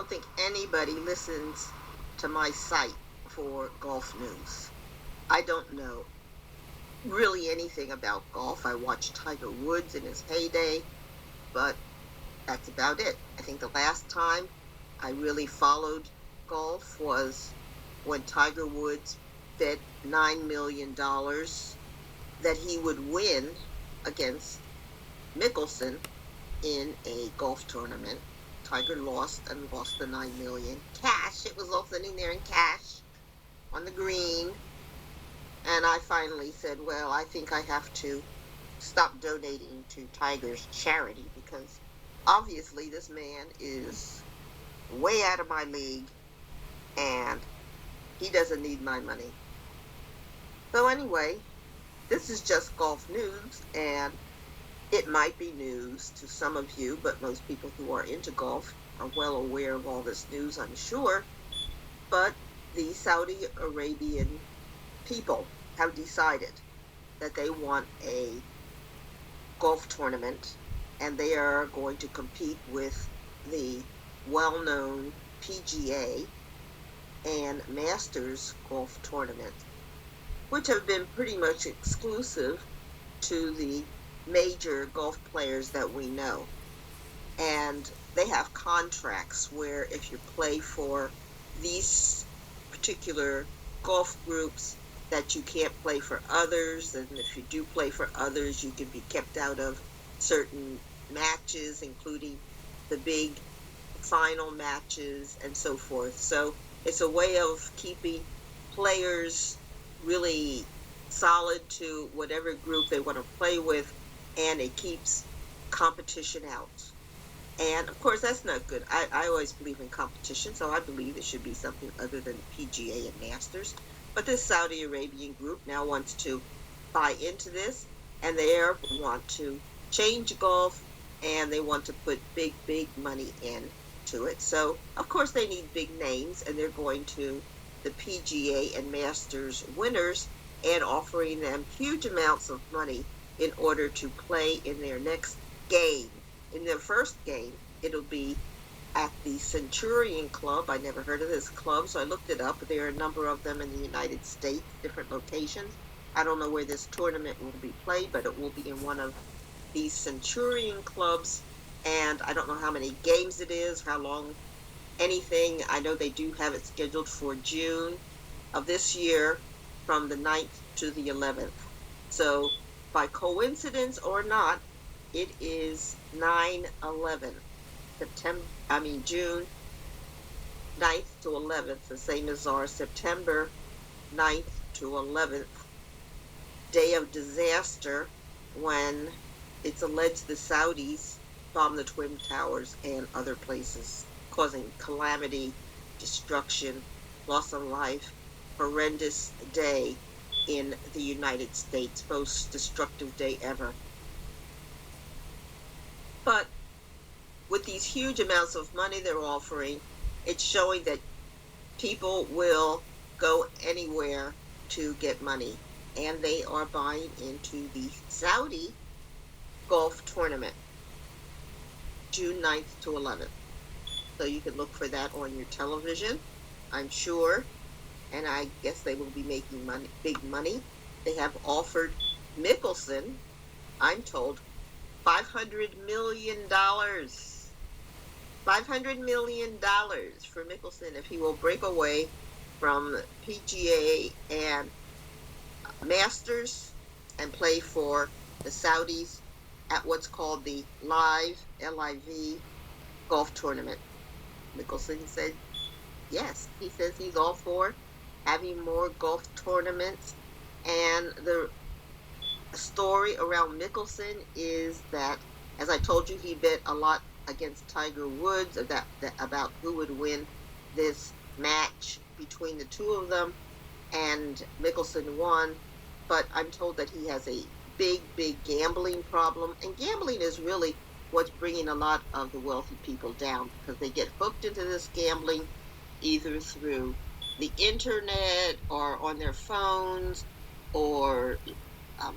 don't think anybody listens to my site for golf news. I don't know really anything about golf. I watched Tiger Woods in his heyday, but that's about it. I think the last time I really followed golf was when Tiger Woods bet $9 million that he would win against Mickelson in a golf tournament. Tiger lost and lost the $9 million cash. It was all sitting there in cash on the green. And I finally said, well, I think I have to stop donating to Tiger's charity, because obviously this man is way out of my league and he doesn't need my money. So anyway, this is just golf news, and it might be news to some of you, but most people who are into golf are well aware of all this news, I'm sure. But the Saudi Arabian people have decided that they want a golf tournament, and they are going to compete with the well-known PGA and Masters golf tournament, which have been pretty much exclusive to the major golf players that we know. And they have contracts where if you play for these particular golf groups, that you can't play for others, and if you do play for others, you can be kept out of certain matches, including the big final matches and so forth. So it's a way of keeping players really solid to whatever group they want to play with, and it keeps competition out. And of course, that's not good. I always believe in competition, so I believe it should be something other than PGA and Masters. But this Saudi Arabian group now wants to buy into this, and they want to change golf, and they want to put big money into it. So, of course, they need big names, and they're going to the PGA and Masters winners and offering them huge amounts of money in order to play in their next game. In their first game, it'll be at the Centurion Club. I never heard of this club, so I looked it up. There are a number of them in the United States, different locations. I don't know where this tournament will be played, but it will be in one of these Centurion clubs, and I don't know how many games it is, how long, anything. I know they do have it scheduled for June of this year from the 9th to the 11th. So by coincidence or not, it is 9/11. June 9th to 11th, the same as our September 9th to 11th day of disaster, when it's alleged the Saudis bombed the Twin Towers and other places, causing calamity, destruction, loss of life, horrendous day in the United States, most destructive day ever. But with these huge amounts of money they're offering, it's showing that people will go anywhere to get money. And they are buying into the Saudi golf tournament, June 9th to 11th. So you can look for that on your television, I'm sure. And I guess they will be making money, big money. They have offered Mickelson, I'm told, $500 million. $500 million for Mickelson if he will break away from PGA and Masters and play for the Saudis at what's called the Live, L-I-V, golf tournament. Mickelson said yes. He says he's all for having more golf tournaments. And the story around Mickelson is that, as I told you, he bet a lot against Tiger Woods about who would win this match between the two of them, and Mickelson won. But I'm told that he has a big gambling problem, and gambling is really what's bringing a lot of the wealthy people down, because they get hooked into this gambling either through the internet or on their phones, or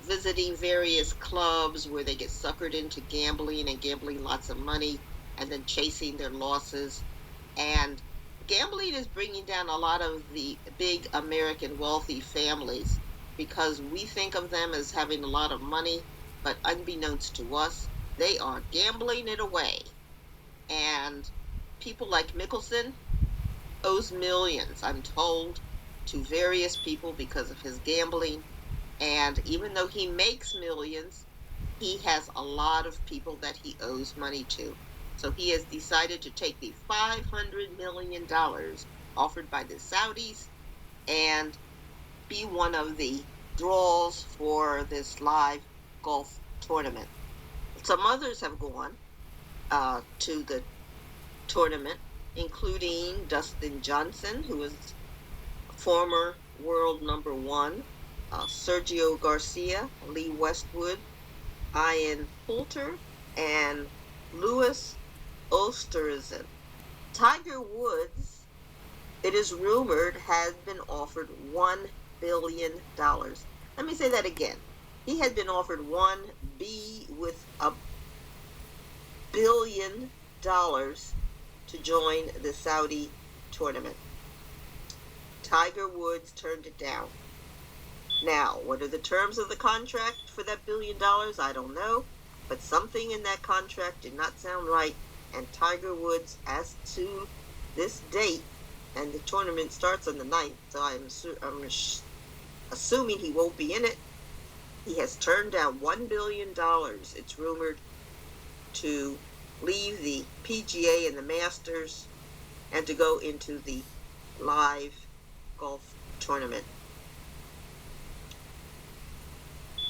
visiting various clubs where they get suckered into gambling and gambling lots of money and then chasing their losses. And gambling is bringing down a lot of the big American wealthy families because we think of them as having a lot of money, but unbeknownst to us, they are gambling it away. And people like Mickelson owes millions, I'm told, to various people because of his gambling. And even though he makes millions, he has a lot of people that he owes money to. So he has decided to take the $500 million offered by the Saudis and be one of the draws for this live golf tournament. Some others have gone to the tournament, including Dustin Johnson, who is former world number one, Sergio Garcia, Lee Westwood, Ian Poulter, and Louis Oosthuizen. Tiger Woods, it is rumored, has been offered $1 billion. Let me say that again. He had been offered $1 billion to join the Saudi tournament. Tiger Woods turned it down. Now, what are the terms of the contract for that $1 billion? I don't know, but something in that contract did not sound right, and Tiger Woods, as to this date, and the tournament starts on the 9th, so I'm assuming he won't be in it. He has turned down $1 billion, it's rumored, to leave the PGA and the Masters and to go into the live golf tournament.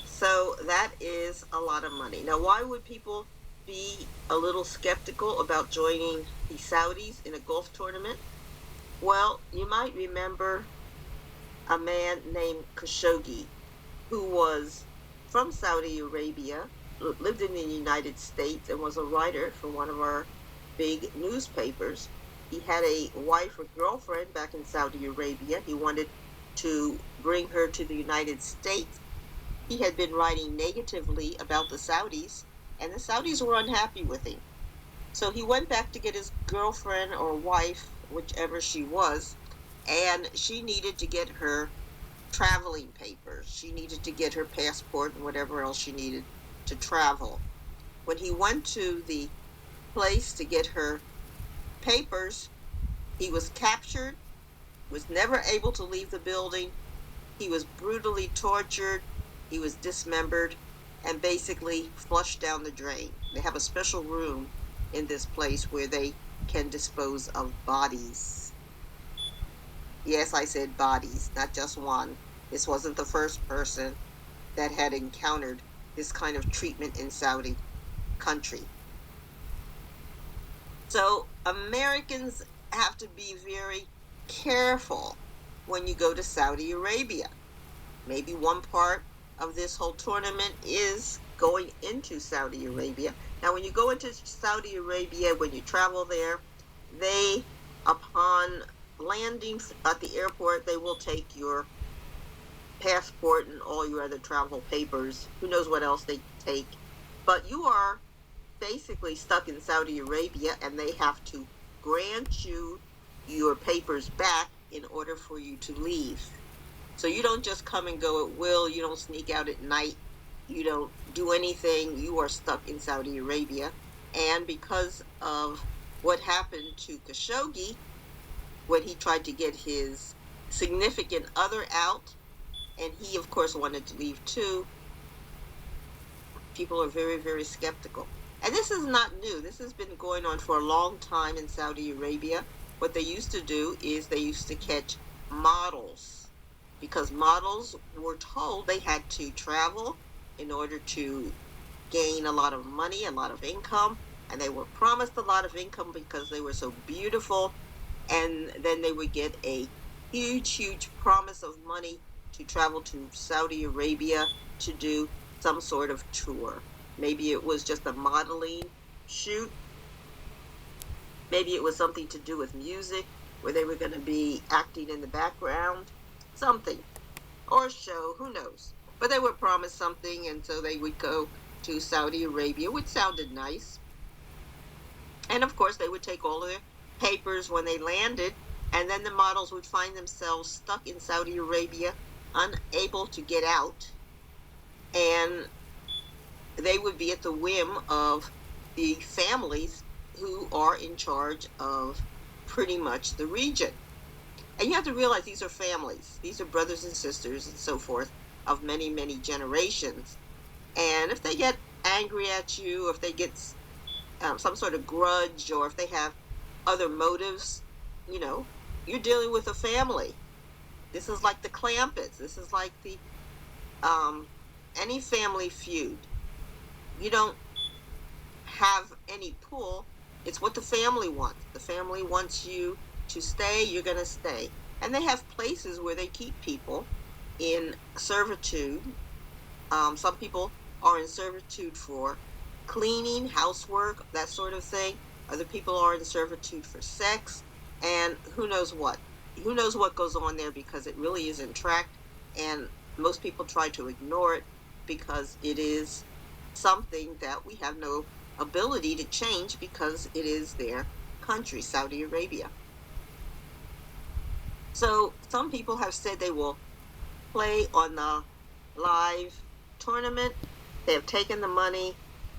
So that is a lot of money. Now, why would people be a little skeptical about joining the Saudis in a golf tournament? Well, you might remember a man named Khashoggi, who was from Saudi Arabia, lived in the United States, and was a writer for one of our big newspapers. He had a wife or girlfriend back in Saudi Arabia. He wanted to bring her to the United States. He had been writing negatively about the Saudis, and the Saudis were unhappy with him. So he went back to get his girlfriend or wife, whichever she was, and she needed to get her traveling papers. She needed to get her passport and whatever else she needed to travel. When he went to the place to get her papers, he was captured, was never able to leave the building. He was brutally tortured. He was dismembered and basically flushed down the drain. They have a special room in this place where they can dispose of bodies. Yes, I said bodies, not just one. This wasn't the first person that had encountered this kind of treatment in Saudi country. So Americans have to be very careful when you go to Saudi Arabia. Maybe one part of this whole tournament is going into Saudi Arabia. Now, when you go into Saudi Arabia, when you travel there, they, upon landing at the airport, they will take your passport and all your other travel papers. Who knows what else they take. But you are basically stuck in Saudi Arabia, and they have to grant you your papers back in order for you to leave. So you don't just come and go at will. You don't sneak out at night. You don't do anything. You are stuck in Saudi Arabia. And because of what happened to Khashoggi when he tried to get his significant other out, and he, of course, wanted to leave too, people are very, very skeptical. And this is not new. This has been going on for a long time in Saudi Arabia. What they used to do is they used to catch models, because models were told they had to travel in order to gain a lot of money, a lot of income, and they were promised a lot of income because they were so beautiful, and then they would get a huge, huge promise of money to travel to Saudi Arabia to do some sort of tour. Maybe it was just a modeling shoot. Maybe it was something to do with music, where they were going to be acting in the background, something, or a show, who knows. But they were promised something, and so they would go to Saudi Arabia, which sounded nice. And of course, they would take all of their papers when they landed, and then the models would find themselves stuck in Saudi Arabia, unable to get out, and they would be at the whim of the families who are in charge of pretty much the region. And you have to realize these are families. These are brothers and sisters and so forth of many, many generations. And if they get angry at you, if they get some sort of grudge, or if they have other motives, you're dealing with a family. This is like the Clampets. This is like the any family feud. You don't have any pull. It's what the family wants. The family wants you to stay, you're going to stay. And they have places where they keep people in servitude. Some people are in servitude for cleaning, housework, that sort of thing. Other people are in servitude for sex, and who knows what. Who knows what goes on there, because it really isn't tracked, and most people try to ignore it because it is something that we have no ability to change because it is their country, Saudi Arabia. So some people have said they will play on the live tournament. They have taken the money.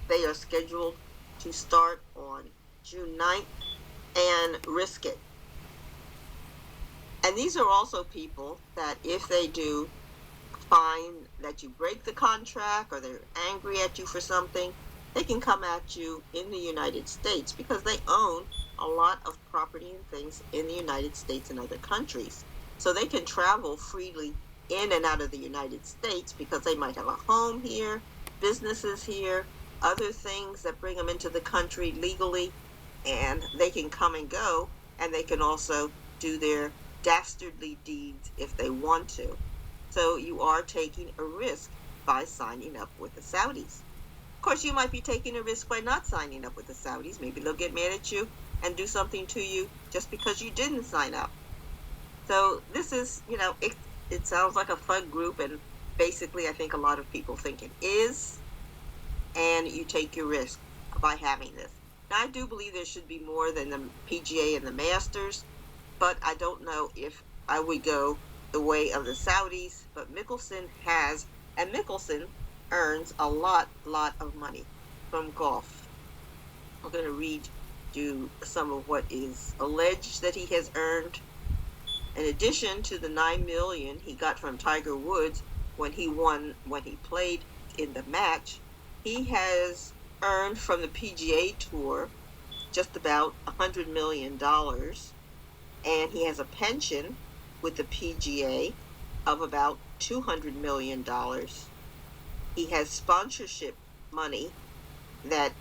They are scheduled to start on June 9th and risk it. And these are also people that if they do find that you break the contract or they're angry at you for something, they can come at you in the United States because they own a lot of property and things in the United States and other countries. So they can travel freely in and out of the United States because they might have a home here, businesses here, other things that bring them into the country legally, and they can come and go, and they can also do their dastardly deeds if they want to. So you are taking a risk by signing up with the Saudis. Of course, you might be taking a risk by not signing up with the Saudis. Maybe they'll get mad at you and do something to you just because you didn't sign up. So this is, it sounds like a fun group, and basically I think a lot of people think it is, and you take your risk by having this. Now, I do believe there should be more than the PGA and the Masters, but I don't know if I would go the way of the Saudis. But Mickelson has, and Mickelson earns a lot of money from golf. I'm going to read you some of what is alleged that he has earned. In addition to the $9 million he got from Tiger Woods when he played in the match, he has earned from the PGA Tour just about $100 million, and he has a pension with the PGA of about $200 million. He has sponsorship money that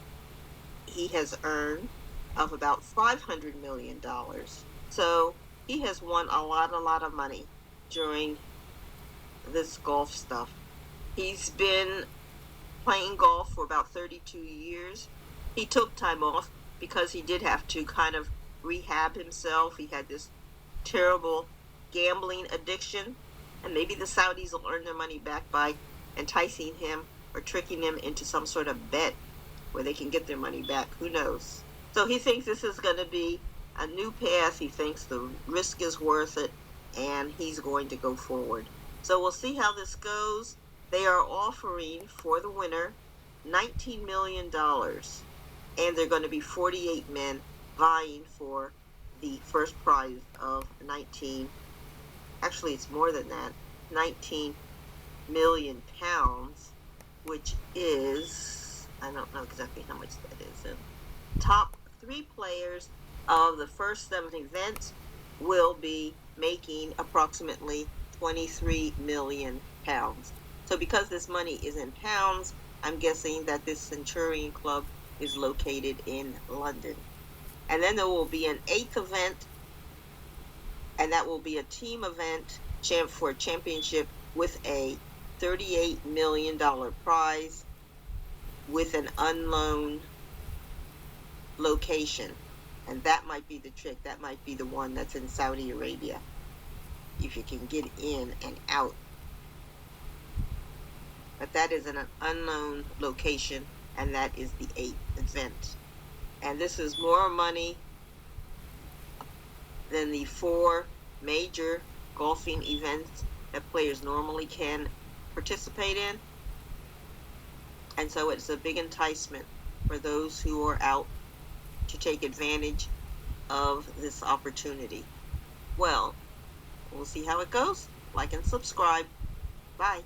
he has earned of about $500 million. So he has won a lot of money during this golf stuff. He's been playing golf for about 32 years. He took time off because he did have to kind of rehab himself. He had this terrible gambling addiction, and maybe the Saudis will earn their money back by enticing him or tricking him into some sort of bet where they can get their money back. Who knows? So he thinks this is going to be a new path. He thinks the risk is worth it, and he's going to go forward. So we'll see how this goes. They are offering for the winner $19 million, and they're going to be 48 men vying for the first prize of 19. Actually, it's more than that, 19 million pounds, which is, I don't know exactly how much that is. And top 3 players of the first 7 events will be making approximately 23 million pounds. So because this money is in pounds, I'm guessing that this Centurion Club is located in London. And then there will be an 8th event, and that will be a team event for a championship with a $38 million prize with an unknown location. And that might be the trick. That might be the one that's in Saudi Arabia, if you can get in and out. But that is an unknown location, and that is the 8th event. And this is more money than the 4 major golfing events that players normally can participate in. And so it's a big enticement for those who are out to take advantage of this opportunity. Well, we'll see how it goes. Like and subscribe. Bye.